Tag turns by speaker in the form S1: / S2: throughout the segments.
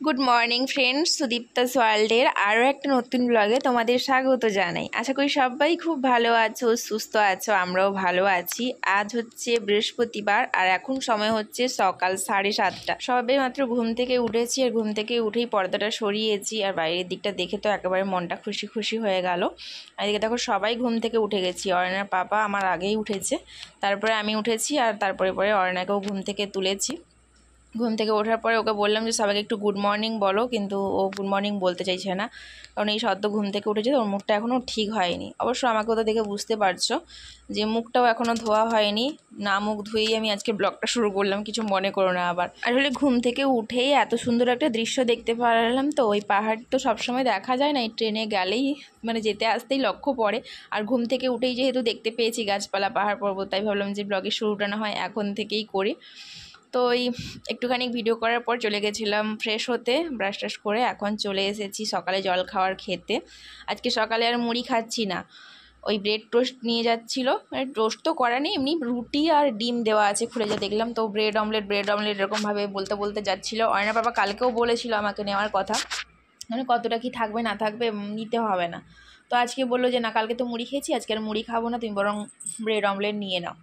S1: Good morning friends, সুদীপ্তাস ওয়ার্ল্ডের আরও একটা নতুন ব্লগে তোমাদের স্বাগত জানাই। আশা করি সবাই খুব ভালো আছো, সুস্থ আছো, আমরাও ভালো আছি। আজ হচ্ছে বৃহস্পতিবার আর এখন সময় হচ্ছে সকাল 7:30। সবে মাত্র ঘুম থেকে উঠেছি আর ঘুম থেকে উঠেই পর্দাটা সরিয়েছি আর বাইরের দিকটা দেখে তো একেবারে মনটা খুশি খুশি হয়ে গেল। আর এদিকে দেখো সবাই ঘুম থেকে উঠে গেছি। অরণ্যার পাপা আমার আগেই উঠেছে, তারপরে আমি উঠেছি আর তারপরে অরণ্যাকেও ঘুম থেকে তুলেছি। ঘুম থেকে ওঠার পরে ওকে বললাম যে সবাইকে একটু গুড মর্নিং বলো, কিন্তু ও গুড মর্নিং বলতে চাইছে না, কারণ এই সদ্য ঘুম থেকে উঠেছে তো ওর মুখটা এখনও ঠিক হয়নি। অবশ্য আমাকেও তো দেখে বুঝতে পারছো যে মুখটাও এখনও ধোয়া হয়নি। না মুখ ধুয়েই আমি আজকে ব্লগটা শুরু করলাম, কিছু মনে করো না আবার। আসলে ঘুম থেকে উঠেই এত সুন্দর একটা দৃশ্য দেখতে পারলাম, তো ওই পাহাড় তো সবসময় দেখা যায় না, এই ট্রেনে গেলেই মানে যেতে আসতেই লক্ষ্য পড়ে। আর ঘুম থেকে উঠেই যেহেতু দেখতে পেয়েছি গাছপালা পাহাড় পর্বত, তাই ভাবলাম যে ব্লগের শুরুটা না হয় এখন থেকেই করি। তো ওই একটুখানি ভিডিও করার পর চলে গেছিলাম ফ্রেশ হতে, ব্রাশ ট্রাশ করে এখন চলে এসেছি সকালে জল খাওয়ার খেতে। আজকে সকালে আর মুড়ি খাচ্ছি না, ওই ব্রেড টোস্ট নিয়ে যাচ্ছিলো, মানে টোস্ট তো করা নেই, এমনি রুটি আর ডিম দেওয়া আছে, খুলে যা দেখলাম। তো ব্রেড অমলেট এরকমভাবে বলতে বলতে যাচ্ছিলো। অয়না বাবা কালকেও বলেছিল আমাকে নেওয়ার কথা, মানে কতটা কি থাকবে না থাকবে নিতে হবে না। তো আজকে বললো যে না, কালকে তো মুড়ি খেয়েছি, আজকে আর মুড়ি খাবো না, তুমি বরং ব্রেড অমলেট নিয়ে নাও।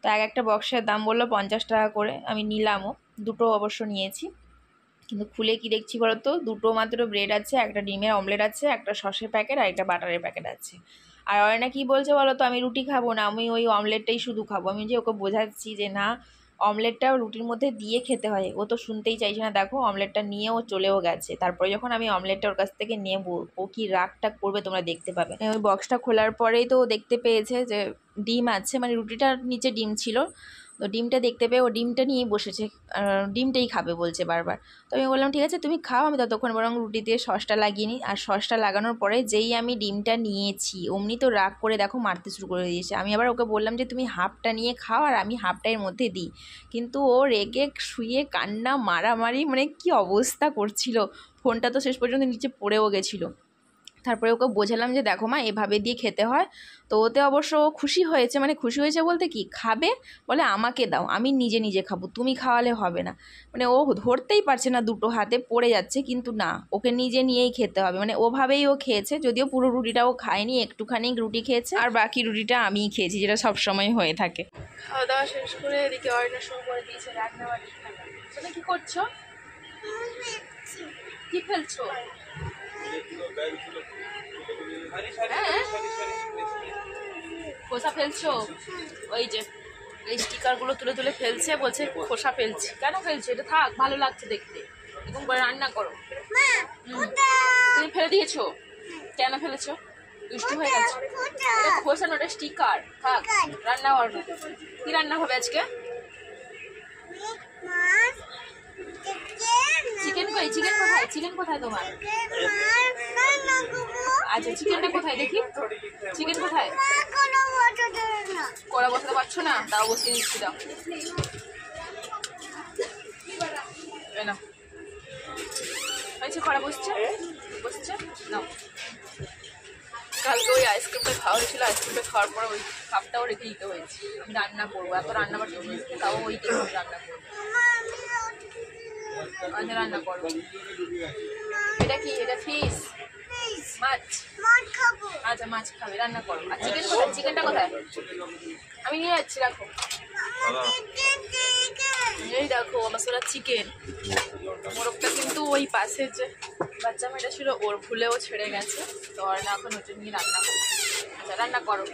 S1: তো একটা বক্সের দাম বললো 50 টাকা করে, আমি নিলামও, দুটো অবশ্য নিয়েছি। কিন্তু খুলে কি দেখছি বলো তো, দুটো মাত্র ব্রেড আছে, একটা ডিমের অমলেট আছে, একটা সসের প্যাকেট আর একটা বাটারের প্যাকেট আছে। আর অয়না কি বলছে বলো তো, আমি রুটি খাবো না, আমি ওই অমলেটটাই শুধু খাবো। আমি যে ওকে বোঝাচ্ছি যে না, অমলেটটাও রুটির মধ্যে দিয়ে খেতে হয়, ও তো শুনতেই চাইছে না। দেখো অমলেটটা নিয়ে ও চলেও গেছে। তারপরে যখন আমি অমলেটটা ওর কাছ থেকে নেবো, ও কি রাগটা করবে তোমরা দেখতে পাবে। ওই বক্সটা খোলার পরেই তো ও দেখতে পেয়েছে যে ডিম আছে, মানে রুটিটার নিচে ডিম ছিল, তো ডিমটা দেখতে পেয়ে ও ডিমটা নিয়েই বসেছে, ডিমটাই খাবে বলছে বারবার। তো আমি বললাম ঠিক আছে তুমি খাও, আমি ততক্ষণ বরং রুটিতে সসটা লাগিয়ে নিই। আর সসটা লাগানোর পরে যেই আমি ডিমটা নিয়েছি অমনি তো রাগ করে দেখো মারতে শুরু করে দিয়েছে। আমি আবার ওকে বললাম যে তুমি হাফটা নিয়ে খাও আর আমি হাফটা এর মধ্যে দিই, কিন্তু ও রেগে শুয়ে কান্না মারামারি, মানে কি অবস্থা করছিল। ফোনটা তো শেষ পর্যন্ত নিচে পড়েও গেছিলো। তারপরে ওকে বোঝালাম যে দেখো মা, এভাবে দিয়ে খেতে হয়। তো ওতে অবশ্য খুশি হয়েছে, মানে খুশি হয়েছে বলতে কি, খাবে বলে আমাকে দাও, আমি নিজে নিজে খাবো, তুমি খাওয়ালে হবে না। মানে ও ধরতেই পারছে না, দুটো হাতে পড়ে যাচ্ছে, কিন্তু না, ওকে নিজে নিয়েই খেতে হবে। মানে ওভাবেই ও খেয়েছে, যদিও পুরো রুটিটা ও খায়নি, একটুখানি রুটি খেয়েছে আর বাকি রুটিটা আমিই খেয়েছি, যেটা সবসময় হয়ে থাকে। খাওয়া দাওয়া শেষ করে এদিকে অর্ডার শুরু করে দিয়েছে রান্নাবাড়ি। তুমি কি করছো? কি ফেলছো? খোসা ফেলছো? ওই যে এই স্টিকারগুলো তুলে তুলে ফেলছে, বলছে খোসা ফেলছি। কেন ফেলছো? এটা থাক, ভালো লাগছে দেখতে, এরকম করে রান্না করো। তুমি ফেলে দিয়েছো? কেন ফেলেছো? দুষ্টু হয়ে গেছে। এটা খোসা না, ওটা স্টিকার, থাক, রান্না করো। কি রান্না হবে আজকে? চিকেন কই? চিকেন কোথায়? চিকেন কোথায় তোমার? আচ্ছা চিকেনটা কোথায় দেখি, চিকেন কোথায়? কড়া বসাতে পারছো না? তাও বসিয়ে দিচ্ছি, দাও। হয়েছে, কড়া বসছে নাও। কালকে ওই আইসক্রিমটা খাওয়া হয়েছিল, আইসক্রিমটা খাওয়ার পর ওই কাপটাও রেখে দিতে হয়েছে। আমি রান্না করবো, এত রান্না বান্না তাও ওই রান্না করবো। আচ্ছা রান্না করবো। এটা কি? এটা ফিশ, মাছ? আচ্ছা মাছ খাবে, রান্না করো। আর চিকেন কোথায়? চিকেনটা কোথায়? আমি নিয়ে যাচ্ছি, রাখো। এই দেখো মশলা চিকেন। মোরগটা কিন্তু ওই পাশে যে বাচ্চা মেয়েটা ছিল ওর ভুলেও ছেড়ে গেছে, তো আর না এখন ওটা নিয়ে রান্না করো। আচ্ছা রান্না করো,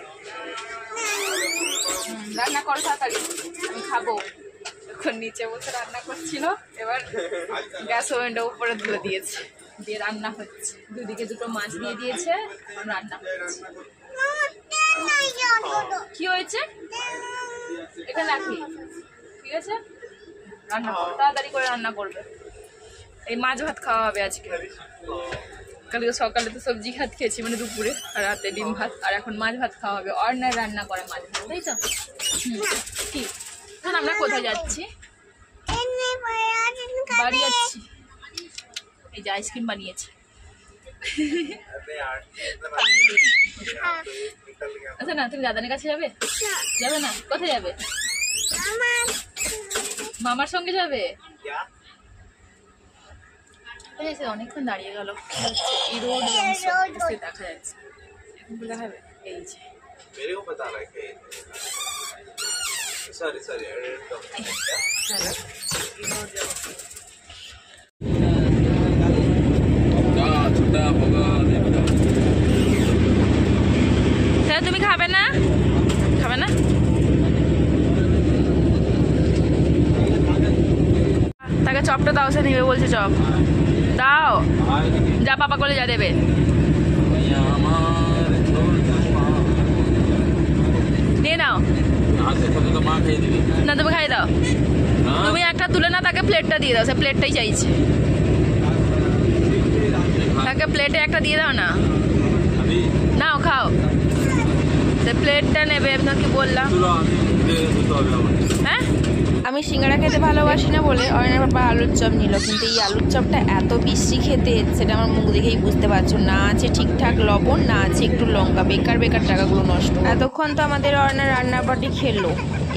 S1: রান্না করো তাড়াতাড়ি, আমি খাবো। এখন নিচে বসে রান্না করছিল, এবার গ্যাস ওভেনটা উপরে তুলে দিয়েছে, দিয়ে রান্না হচ্ছে। দুদিকে দুটো মাছ দিয়ে দিয়েছে, রান্না হচ্ছে। কি হয়েছে? এখানে রাখি, ঠিক আছে? রান্না করো, তাড়াতাড়ি করে রান্না করবে। এই মাছ ভাত খাওয়া হবে আজকে। কালকে সকালে তো সবজি ভাত খেয়েছি, মানে দুপুরে, আর রাতে ডিম ভাত, আর এখন মাছ ভাত খাওয়া হবে। অর্ণার রান্না করে মাছ ভাত, তাই তো? কি আমরা কোথায় যাচ্ছি? বাড়ি যাচ্ছি। এই যে আইসক্রিম বানিয়েছে। আচ্ছা না, তুমি দাদানের কাছে যাবে? যাবে না? কোথায় যাবে? মামার সঙ্গে যাবে? অনেকক্ষণ দাঁড়িয়ে গেল, দেখা যাচ্ছে দেখাবে এই যে
S2: मेरे को बता रहा है कि सॉरी सॉरी
S1: তুমি খাবে না, খাবে না? তাকে চপটা দাও, সে নিবে বলছে। চপ দাও, যা পাপা করলে যা দেবে। নিয়ে নাও না, তুমি খাই দাও। তুমি একটা তুলে না তাকে প্লেটটা দিয়ে দাও, সে প্লেটটাই চাইছে। তাকে প্লেটে একটা দিয়ে দাও না, নাও খাও। সে প্লেটটা নেবে, আমি কি বললাম? হ্যাঁ, আমি সিঙ্গাড়া খেতে ভালোবাসি না বলে অয়নের বাবা আলুর চপ নিল, কিন্তু এই আলুর চপটা এত বিশ্রী খেতে, সেটা আমার মুখ দেখেই বুঝতে পারছো। না আছে ঠিকঠাক লবণ, না আছে একটু লঙ্কা, বেকার বেকার টাকাগুলো নষ্ট। এতক্ষণ তো আমাদের অয়নের রান্নার পাটি খেললো,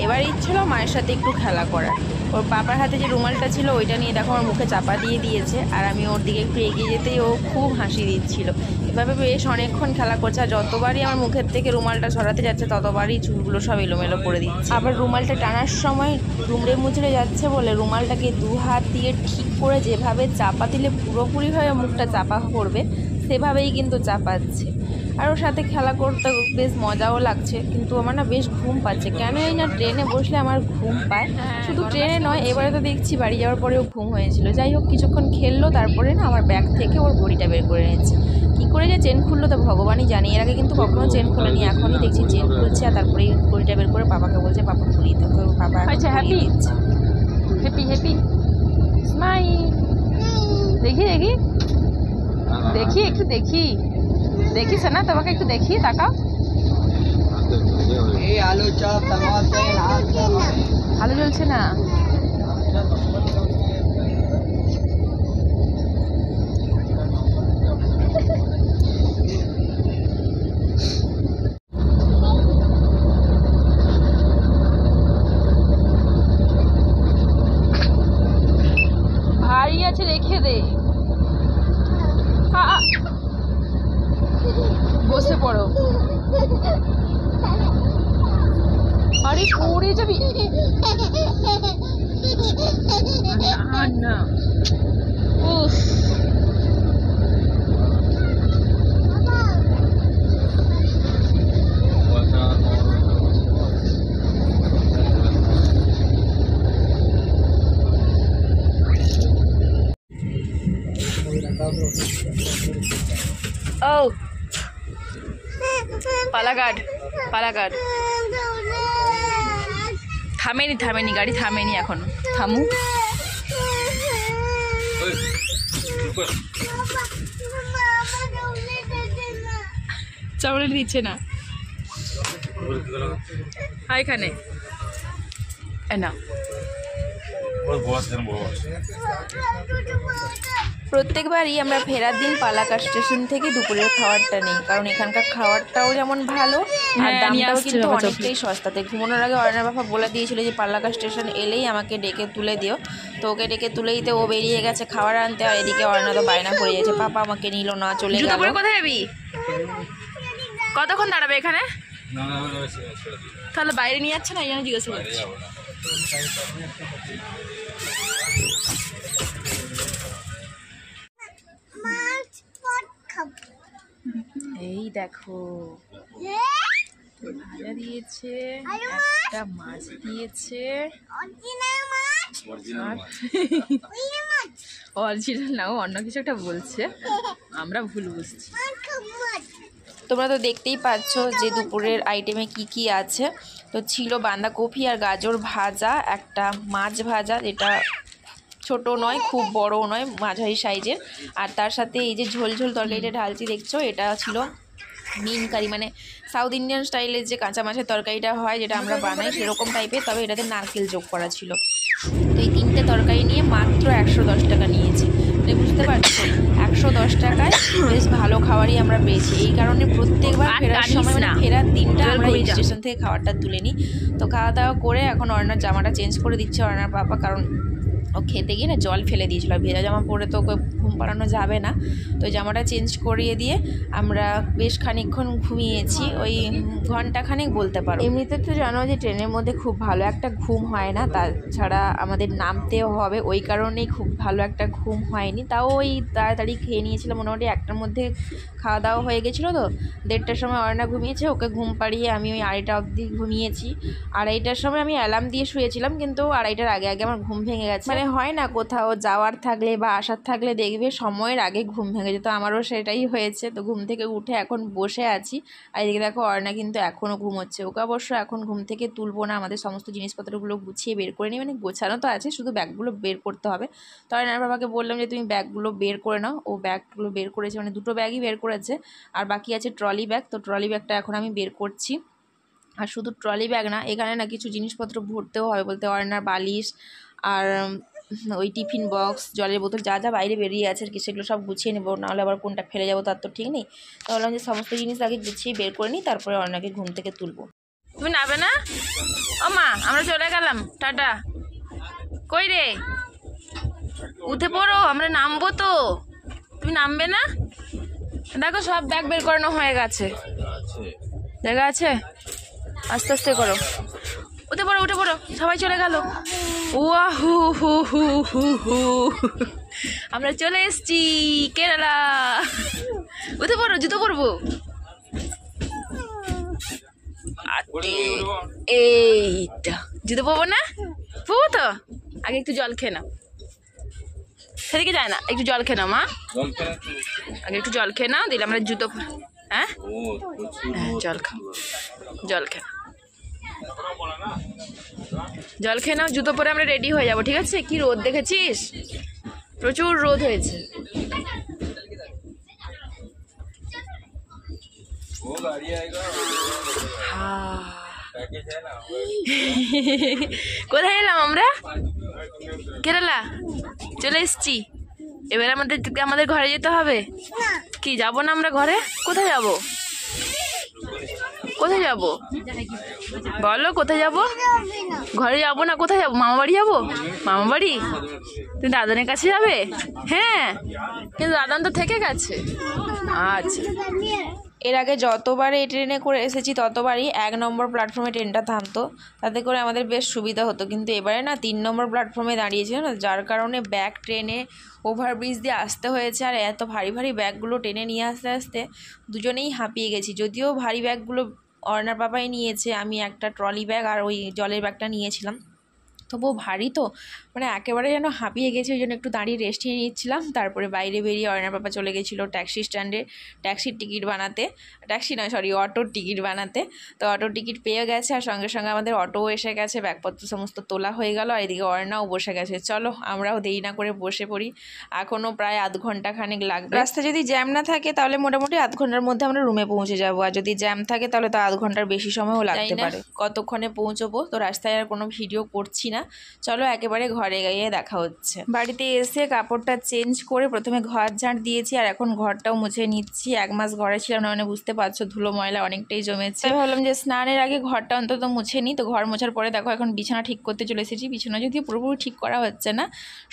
S1: এবার ইচ্ছিল মায়ের সাথে একটু খেলা করার। ওর বাবার হাতে যে রুমালটা ছিল ওইটা নিয়ে দেখো আমার মুখে চাপা দিয়ে দিয়েছে, আর আমি ওর দিকে একটু এগিয়ে যেতেই ও খুব হাসি দিচ্ছিল। এভাবে বেশ অনেকক্ষণ খেলা করছে, আর যতবারই আমার মুখের থেকে রুমালটা সরাতে যাচ্ছে ততবারই চুলগুলো সব এলোমেলো করে দিচ্ছে। আবার রুমালটা টানার সময় দুমড়ে মুচড়ে যাচ্ছে বলে রুমালটাকে দু হাত দিয়ে ঠিক করে যেভাবে চাপা দিলে পুরোপুরিভাবে মুখটা চাপা পড়বে সেভাবেই কিন্তু চাপাচ্ছে। আর ওর সাথে খেলা করতে বেশ মজাও লাগছে, কিন্তু আমার না বেশ ঘুম পাচ্ছে। কেন এই না ট্রেনে বসলে আমার ঘুম পায়, শুধু ট্রেনে নয়, এবারে তো দেখছি বাড়ি যাওয়ার পরেও ঘুম হয়েছিল। যাই হোক, কিছুক্ষণ খেললো, তারপরে না আমার ব্যাগ থেকে ওর ঘড়িটা বের করে নিয়েছে। কী করে যে চেন খুললো তো ভগবানই জানে, এর আগে কিন্তু কখনো চেন খোলেনি, এখনই দেখছি চেন খুলছে। আর তারপরে ঘড়িটা বের করে পাপাকে বলছে পাপা খুলিয়ে দিতে, তো পাপা হ্যাপি হ্যাপি হ্যাপি স্মাইল। দেখি দেখি দেখি একটু দেখি, দেখিস না তোমাকে একটু দেখি, তাকাও।
S3: আলু চপ
S1: আলু জ্বলছে না, ভারী আছে, রেখে দে। বসে পড়ো, আরে পড়ে যাবি না। উফ, ও পালাঘাট, পালাঘাট থামেনি গাড়ি থামেনি এখনো, থামু। চকলেট দিচ্ছে না এখানে, না প্রত্যেকবারই আমরা ফেরার দিন পালাঘাট স্টেশন থেকে দুপুরের খাবারটা নেই, কারণ এখানকার খাবারটাও যেমন ভালো আর দামটাও কিন্তু অনেকটাই সস্তাতে। ঘুমানোর আগে অর্ণার বাবা বলে দিয়েছিল যে পালাঘাট স্টেশন এলেই আমাকে ডেকে তুলে দিও, তো ওকে ডেকে তুলে দিতে ও বেরিয়ে গেছে খাবার আনতে, আর এদিকে অর্ণা তো বায়না করে যাচ্ছে পাপা আমাকে নিল না, চলে গেল। কোথায় যাবি, কতক্ষণ দাঁড়াবে এখানে? তাহলে বাইরে নিয়ে যাচ্ছে না, এই জন্য জিজ্ঞাসা করছি। এই দেখো ভাজা দিয়েছে, একটা মাছ দিয়েছে, অরিজিনাল না, অন্য কিছু একটা বলছে, আমরা ভুল বুঝছি। তোমরা তো দেখতেই পাচ্ছ যে দুপুরের আইটেমে কি কি আছে। তো ছিল বাঁধাকপি আর গাজর ভাজা, একটা মাছ ভাজা যেটা ছোট নয় খুব বড় নয় মাঝারি সাইজের, আর তার সাথে এই যে ঝোল ঝোল তরকারিটা ঢালছি দেখছো, এটা ছিল মিন কারি, মানে সাউথ ইন্ডিয়ান স্টাইলের যে কাঁচা মাছের তরকারিটা হয় যেটা আমরা বানাই সেরকম টাইপের, তবে এটাতে নারকেল যোগ করা ছিল। তো এই তিনটে তরকারি নিয়ে মাত্র 110 টাকা নিয়েছি, মানে বুঝতে পারছো 110 টাকায় বেশ ভালো খাবারই আমরা পেয়েছি। এই কারণে প্রত্যেকবার ফেরার সময়, মানে ফেরার দিনটা আমরা এই স্টেশন থেকে খাবারটা তুলে নিই। তো খাওয়া দাওয়া করে এখন অর্ণার জামাটা চেঞ্জ করে দিচ্ছে অর্ণার পাপা, কারণ ও খেতে গিয়ে না জল ফেলে দিয়েছিল, আর ভেজা জামা পরে তো ওকে ঘুম পাড়ানো যাবে না, তো ওই জামাটা চেঞ্জ করিয়ে দিয়ে আমরা বেশ খানিকক্ষণ ঘুমিয়েছি, ওই ঘন্টাখানেক বলতে পারো। এমনিতে তো জানো যে ট্রেনের মধ্যে খুব ভালো একটা ঘুম হয় না, তাছাড়া আমাদের নামতেও হবে, ওই কারণেই খুব ভালো একটা ঘুম হয়নি। তাও ওই তাড়াতাড়ি খেয়ে নিয়েছিলাম, মোটামুটি 1টার মধ্যে খাওয়া দাওয়া হয়ে গেছিলো, তো 1:30টার সময় অর্ণা ঘুমিয়েছে, ওকে ঘুম পাড়িয়ে আমি ওই 2:30টা অবধি ঘুমিয়েছি। 2:30টার সময় আমি অ্যালার্ম দিয়ে শুয়েছিলাম, কিন্তু 2:30টার আগে আগে আমার ঘুম ভেঙে গেছে। মানে হয় না কোথাও যাওয়ার থাকলে বা আসার থাকলে দেখবে সময়ের আগে ঘুম ভেঙে যেত, আমারও সেটাই হয়েছে। তো ঘুম থেকে উঠে এখন বসে আছি, আর এদিকে দেখো অর্ণা কিন্তু এখনও ঘুমোচ্ছে। ওকে অবশ্য এখন ঘুম থেকে তুলবো না, আমাদের সমস্ত জিনিসপত্রগুলো গুছিয়ে বের করে নিই, মানে গোছানো তো আছে, শুধু ব্যাগগুলো বের করতে হবে। তো অর্ণার বাবাকে বললাম যে তুমি ব্যাগগুলো বের করে নাও, ও ব্যাগগুলো বের করেছে, মানে 2টো ব্যাগই বের করেছে, আর বাকি আছে ট্রলি ব্যাগ। তো ট্রলি ব্যাগটা এখন আমি বের করছি। আর শুধু ট্রলি ব্যাগ না, এখানে না কিছু জিনিসপত্র ভরতেও হবে, বলতে অর্ণার বালিশ আর ওই টিফিন বক্স, জলের বোতল, যা যা বাইরে বেরিয়ে আছে আর কি, সেগুলো সব গুছিয়ে নেবো, নাহলে আবার কোনটা ফেলে যাবো তার তো ঠিক নেই। তো বললাম যে সমস্ত জিনিস আগে গুছিয়ে বের করে নিই, তারপরে অর্ণাকে ঘুম থেকে তুলবো। তুমি নামবে না? ও মা, আমরা চলে গেলাম, টাটা। কই রে, উঠে পড়ো, আমরা নামবো তো, তুমি নামবে না? দেখো সব ব্যাগ বের করানো হয়ে গেছে, জায়গা আছে, আস্তে আস্তে করো, উঠে পড়ো উঠে পড়ো, সবাই চলে গেল। ওয়া হু হু হু হু হু, আমরা চলে এসছি কেরালা। উঠে পড়ো, জুতো পরবো। এইটা জুতো পরবো না, পরবো তো, আগে একটু জল খেয়ে নাও, সেদিকে যায় না, একটু জল খেয়ে নাও মা, আগে একটু জল খেয়ে নাও, দিলে আমরা জুতো। হ্যাঁ জল খাও, জল খেয়ে জল খেয়ে নাও, জুতো পরে আমরা রেডি হয়ে যাবো, ঠিক আছে? কি রোদ দেখেছিস, প্রচুর রোদ হয়েছে। কোথায় এলাম আমরা? কেরালা চলে এসছি, এবার আমাদের ঘরে যেতে হবে। কি যাবো না আমরা ঘরে? কোথায় যাব? কোথায় যাব বলো, কোথায় যাব? ঘরে যাবো না, কোথায় যাবো? মামা বাড়ি যাবো। মামা বাড়ি? তুমি দাদানের কাছে যাবে? হ্যাঁ, কিন্তু দাদান তো থেকে গেছে। আচ্ছা, এর আগে যতবার এই ট্রেনে করে এসেছি ততবারই 1 নম্বর প্ল্যাটফর্মে ট্রেনটা থামতো, তাতে করে আমাদের বেশ সুবিধা হতো। কিন্তু এবারে না 3 নম্বর প্ল্যাটফর্মে দাঁড়িয়েছিল না, যার কারণে ব্যাগ ট্রেনে ওভারব্রিজ দিয়ে আসতে হয়েছে, আর এত ভারী ভারী ব্যাগগুলো টেনে নিয়ে আসতে আসতে দুজনেই হাঁপিয়ে গেছি। যদিও ভারী ব্যাগগুলো অর্ণার বাবাই নিয়েছে, আমি একটা ট্রলি ব্যাগ আর ওই জলের ব্যাগটা নিয়েছিলাম, তবুও ভারী তো, মানে একেবারে যেন হাঁপিয়ে গেছে, ওই জন্য একটু দাঁড়িয়ে রেস্ট নিয়ে নিচ্ছিলাম। তারপরে বাইরে বেরিয়ে অর্ণার বাবা চলে গেছিলো ট্যাক্সি স্ট্যান্ডে ট্যাক্সির টিকিট বানাতে, ট্যাক্সি নয় সরি অটোর টিকিট বানাতে। তো অটোর টিকিট পেয়ে গেছে, আর সঙ্গে সঙ্গে আমাদের অটোও এসে গেছে, ব্যাগপত্র সমস্ত তোলা হয়ে গেল, আর এদিকে অর্ণাও বসে গেছে। চলো আমরাও দেরি না করে বসে পড়ি, এখনও প্রায় আধ ঘন্টা খানেক লাগবে। রাস্তায় যদি জ্যাম না থাকে তাহলে মোটামুটি আধ ঘন্টার মধ্যে আমরা রুমে পৌঁছে যাবো, আর যদি জ্যাম থাকে তাহলে তো আধ ঘন্টার বেশি সময়ও লাগতে পারে। কতক্ষণে পৌঁছবো, তো রাস্তায় আর কোনো ভিডিও করছি না, চলো একেবারে ঘরে গিয়ে দেখা হচ্ছে। বাড়িতে এসে কাপড়টা চেঞ্জ করে প্রথমে ঘর ঝাড় দিয়েছি, আর এখন ঘরটাও মুছে নিচ্ছি। 1 মাস ঘরে ছিলাম না, মানে বুঝতে পারছো ধুলো ময়লা অনেকটাই জমেছে। ভাবলাম যে স্নানের আগে ঘরটা অন্তত মুছে নিই। তো ঘর মোছার পরে দেখো এখন বিছানা ঠিক করতে চলে এসেছি। বিছানা যদিও পুরোপুরি ঠিক করা হচ্ছে না,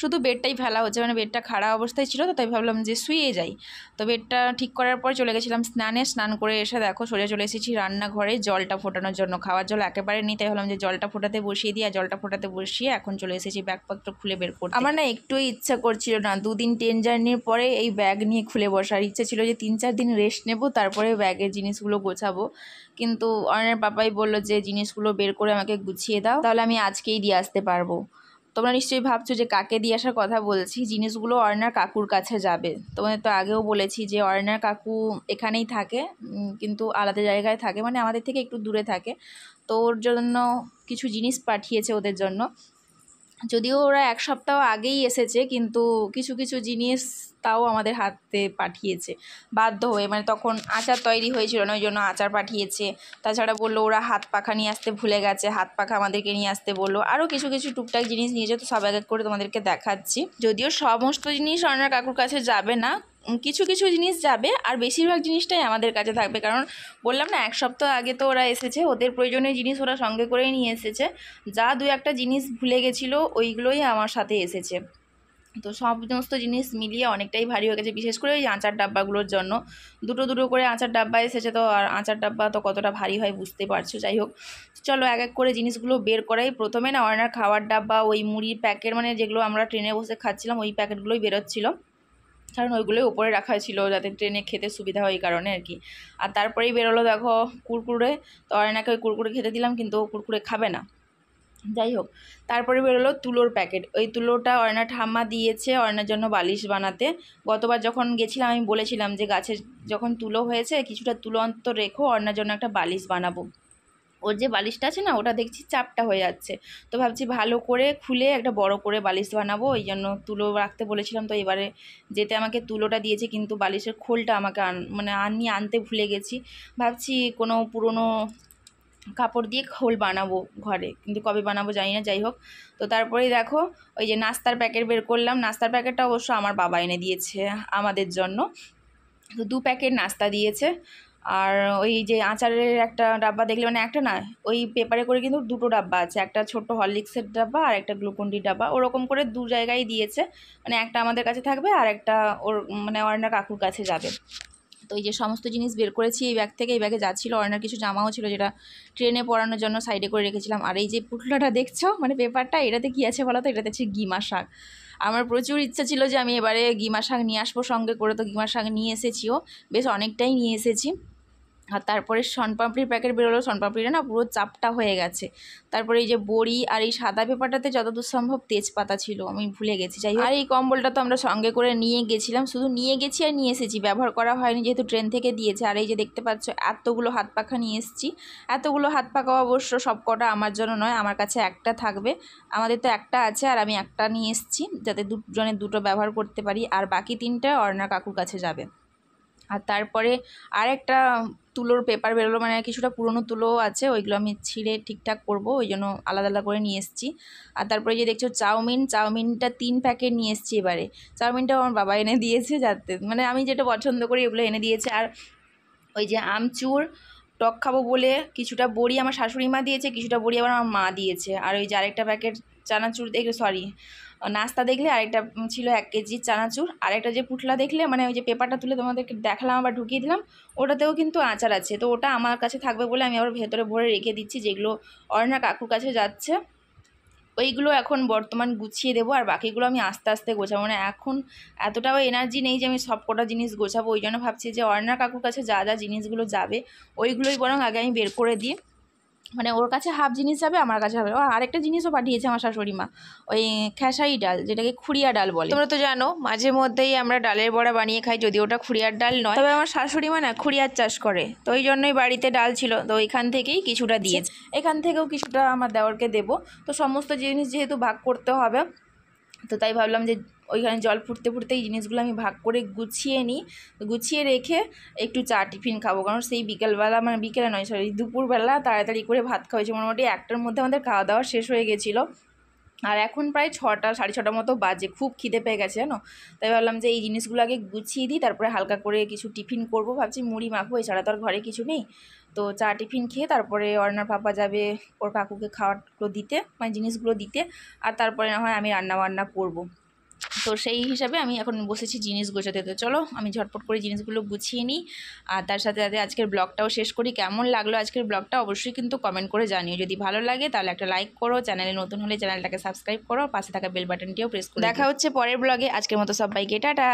S1: শুধু বেডটাই ফেলা হচ্ছে, মানে বেডটা খারাপ অবস্থায় ছিল, তো তাই ভাবলাম যে শুয়ে যাই। তো বেডটা ঠিক করার পর চলে গেছিলাম স্নানে, স্নান করে এসে দেখো সোজা চলে এসেছি রান্নাঘরে জলটা ফোটানোর জন্য। খাওয়ার জল একেবারে নিই, তাই ভাবলাম যে জলটা ফোটাতে বসিয়ে দিই, আর জলটা ফোটাতে বসিয়ে এখন চলে এসেছি ব্যাগপত্র খুলে বের করতে। আমার না একটুই ইচ্ছা করছিল না, 2 দিন ট্রেন জার্নির পরে এই ব্যাগ নিয়ে খুলে বসার ইচ্ছা ছিল যে 3-4 দিন রেস্ট নেব, তারপরে ব্যাগের জিনিসগুলো গোছাবো। কিন্তু অর্ণের পাপাই বললো যে জিনিসগুলো বের করে আমাকে গুছিয়ে দাও, তাহলে আমি আজকেই দিয়ে আসতে পারবো। তোমরা নিশ্চয়ই ভাবছো যে কাকে দিয়ে আসার কথা বলছি। জিনিসগুলো অর্ণার কাকুর কাছে যাবে। তোমাদের তো আগেও বলেছি যে অর্ণার কাকু এখানেই থাকে, কিন্তু আলাদা জায়গায় থাকে, মানে আমাদের থেকে একটু দূরে থাকে। তো ওর জন্য কিছু জিনিস পাঠিয়েছে ওদের জন্য, যদিও ওরা 1 সপ্তাহ আগেই এসেছে, কিন্তু কিছু কিছু জিনিস তাও আমাদের হাতে পাঠিয়েছে বাধ্য হয়ে, মানে তখন আচার তৈরি হয়েছিল না, ওই জন্য আচার পাঠিয়েছে। তাছাড়া বললো ওরা হাত পাখা নিয়ে আসতে ভুলে গেছে, হাত পাখা আমাদেরকে নিয়ে আসতে বললো। আরও কিছু কিছু টুকটাক জিনিস নিয়েছে, তো সব এক এক করে তোমাদেরকে দেখাচ্ছি। যদিও সমস্ত জিনিস অর্ণার কাকুর কাছে যাবে না, কিছু কিছু জিনিস যাবে আর বেশিরভাগ জিনিসটাই আমাদের কাছে থাকবে, কারণ বললাম না 1 সপ্তাহ আগে তো ওরা এসেছে, ওদের প্রয়োজনীয় জিনিস ওরা সঙ্গে করেই নিয়ে এসেছে। যা 2-1টা জিনিস ভুলে গেছিলো ওইগুলোই আমার সাথে এসেছে। তো সমস্ত জিনিস মিলিয়ে অনেকটাই ভারী হয়ে গেছে, বিশেষ করে ওই আচার ডাব্বাগুলোর জন্য। দুটো দুটো করে আচার ডাব্বা এসেছে, তো আর আচার ডাব্বা তো কতটা ভারী হয় বুঝতে পারছো। যাই হোক, চলো এক এক করে জিনিসগুলো বের করাই। প্রথমে না অর্ণার খাওয়ার ডাব্বা, ওই মুড়ির প্যাকেট, মানে যেগুলো আমরা ট্রেনে বসে খাচ্ছিলাম ওই প্যাকেটগুলোই বেরোচ্ছিলো, কারণ ওইগুলোই ওপরে রাখা ছিল যাতে ট্রেনে খেতে সুবিধা হয় এই কারণে আর কি। আর তারপরেই বেরোলো দেখো কুরকুরে। তো অর্ণাকে ওই কুরকুরে খেতে দিলাম, কিন্তু ও কুরকুরে খাবে না। যাই হোক, তারপরে বেরোলো তুলোর প্যাকেট। ওই তুলোটা অর্ণার ঠাম্মা দিয়েছে অর্ণার জন্য বালিশ বানাতে। গতবার যখন গেছিলাম আমি বলেছিলাম যে গাছে যখন তুলো হয়েছে কিছুটা তুলো অন্তত রেখো, অর্ণার জন্য একটা বালিশ বানাবো। ওর যে বালিশটা আছে না ওটা দেখছি চাপটা হয়ে যাচ্ছে, তো ভাবছি ভালো করে খুলে একটা বড় করে বালিশ বানাবো, ওই জন্য তুলো রাখতে বলেছিলাম। তো এবারে যেতে আমাকে তুলোটা দিয়েছে, কিন্তু বালিশের খোলটা আমাকে আনতে ভুলে গেছি। ভাবছি কোনো পুরনো কাপড় দিয়ে খোল বানাবো ঘরে, কিন্তু কবে বানাবো জানি না। যাই হোক, তো তারপরেই দেখো ওই যে নাস্তার প্যাকেট বের করলাম। নাস্তার প্যাকেটটা অবশ্য আমার বাবা এনে দিয়েছে আমাদের জন্য, তো 2 প্যাকেট নাস্তা দিয়েছে। আর ওই যে আচারের একটা ডাব্বা দেখলে, মানে একটা না, ওই পেপারে করে কিন্তু 2টো ডাব্বা আছে, একটা ছোট্ট হরলিক্সের ডাব্বা আর একটা গ্লুকন্ডির ডাব্বা, ওরকম করে 2 জায়গায় দিয়েছে। মানে একটা আমাদের কাছে থাকবে আর একটা ওর মানে অর্ণার কাকুর কাছে যাবে। তো এই যে সমস্ত জিনিস বের করেছি এই ব্যাগ থেকে। এই ব্যাগে যাচ্ছিলো অর্ণার কিছু জামাও ছিল যেটা ট্রেনে পরানোর জন্য সাইডে করে রেখেছিলাম। আর এই যে পুটলাটা দেখছো মানে পেপারটা, এটাতে কী আছে বলো তো? এটাতে হচ্ছে গিমা শাক। আমার প্রচুর ইচ্ছা ছিল যে আমি এবারে গিমা শাক নিয়ে আসবো সঙ্গে করে, তো গিমা শাক নিয়ে এসেছিও, বেশ অনেকটাই নিয়ে এসেছি। আর তারপরে শনপাপড়ির প্যাকেট বেরোলো, শনপাপড়িটা না পুরো চাপটা হয়ে গেছে। তারপরে এই যে বড়ি আর এই সাদা পেপারটাতে যতদূর সম্ভব তেজপাতা ছিল, আমি ভুলে গেছি। যাই হোক, আর এই কম্বলটা তো আমরা সঙ্গে করে নিয়ে গেছিলাম, শুধু নিয়ে গেছি আর নিয়ে এসেছি, ব্যবহার করা হয়নি যেহেতু ট্রেন থেকে দিয়েছে। আর এই যে দেখতে পাচ্ছ এতগুলো হাত পাখা নিয়ে এসেছি। এতগুলো হাত পাখা অবশ্য সব কটা আমার জন্য নয়, আমার কাছে একটা থাকবে, আমাদের তো একটা আছে আর আমি একটা নিয়ে এসেছি যাতে দুজনের দুটো ব্যবহার করতে পারি। আর বাকি 3টা অর্ণার কাকুর কাছে যাবে। আর তারপরে আরেকটা তুলোর পেপার বেরোলো, মানে কিছুটা পুরনো তুলো আছে, ওইগুলো আমি ছিঁড়ে ঠিকঠাক করবো, ওই জন্য আলাদা আলাদা করে নিয়ে এসেছি। আর তারপরে যে দেখছো চাউমিনটা 3 প্যাকেট নিয়ে এসেছি এবারে। চাউমিনটাও আমার বাবা এনে দিয়েছে, যাতে মানে আমি যেটা পছন্দ করি ওগুলো এনে দিয়েছে। আর ওই যে আমচুর টক খাবো বলে কিছুটা বড়ি আমার শাশুড়ি মা দিয়েছে, কিছুটা বড়ি আবার আমার মা দিয়েছে। আর ওই যে আরেকটা প্যাকেট চানাচুর নাস্তা দেখলে আরেকটা ছিল 1 কেজি চানাচুর। আরেকটা যে পুটলা দেখলে, মানে ওই যে পেপারটা তুলে তোমাদেরকে দেখালাম আবার ঢুকিয়ে দিলাম, ওটাতেও কিন্তু আচার আছে। তো ওটা আমার কাছে থাকবে বলে আমি আবার ভেতরে ভরে রেখে দিচ্ছি, যেগুলো অর্ণা কাকুর কাছে যাচ্ছে ওইগুলো এখন বর্তমান গুছিয়ে দেবো। আর বাকিগুলো আমি আস্তে আস্তে গোছাবো, মানে এখন এতটাও এনার্জি নেই যে আমি সব কটা জিনিস গোছাবো। ওই জন্য ভাবছি যে অর্ণা কাকুর কাছে যা যা জিনিসগুলো যাবে ওইগুলোই বরং আগে আমি বের করে দিই, মানে ওর কাছে হাফ জিনিস যাবে, আমার কাছে হবে। ও আরেকটা জিনিসও পাঠিয়েছে আমার শাশুড়ি মা, ওই খেসারি ডাল, যেটাকে খুরিয়া ডাল বলে। তোমরা তো জানো মাঝে মধ্যেই আমরা ডালের বড়া বানিয়ে খাই, যদি ওটা খুরিয়ার ডাল নয়। তবে আমার শাশুড়ি মা না খুরিয়ার চাষ করে, তো ওই জন্যই বাড়িতে ডাল ছিল, তো ওইখান থেকেই কিছুটা দিয়েছে। এখান থেকেও কিছুটা আমার দেওরকে দেবো। তো সমস্ত জিনিস যেহেতু ভাগ করতে হবে, তো তাই ভাবলাম যে ওইখানে জল ফুটতে ফুটতে এই জিনিসগুলো আমি ভাগ করে গুছিয়ে নিই, গুছিয়ে রেখে একটু চা টিফিন খাবো। কারণ সেই বিকেলবেলা, মানে বিকেলে নয় সরি দুপুরবেলা তাড়াতাড়ি করে ভাত খাওয়া হয়েছে, মোটামুটি 1টার মধ্যে আমাদের খাওয়া দাওয়া শেষ হয়ে গেছিলো। আর এখন প্রায় 6টা 6:30 মতো বাজে, খুব খিদে পেয়ে গেছে জানো। তাই ভাবলাম যে এই জিনিসগুলো আগে গুছিয়ে দিই, তারপরে হালকা করে কিছু টিফিন করব। ভাবছি মুড়ি মাখবো, এছাড়া তো আর ঘরে কিছু নেই। তো চা টিফিন খেয়ে তারপরে অর্ণার পাপা যাবে ওর কাকুকে খাওয়াগুলো দিতে, মানে জিনিসগুলো দিতে, আর তারপরে না হয় আমি রান্না করব। তো সেই হিসাবে আমি এখন বসেছি জিনিস গোছাতে। তো চলো আমি ঝটপট করে জিনিসগুলো গুছিয়ে নিই, আর তার সাথে সাথে আজকের ব্লগটাও শেষ করি। কেমন লাগলো আজকের ব্লগটা অবশ্যই কিন্তু কমেন্ট করে জানিও। যদি ভালো লাগে তাহলে একটা লাইক করো, চ্যানেলে নতুন হলে চ্যানেলটাকে সাবস্ক্রাইব করো, পাশে থাকা বেল বাটনটিও প্রেস করো। দেখা হচ্ছে পরের ব্লগে। আজকের মতো সবাইকে টাটা।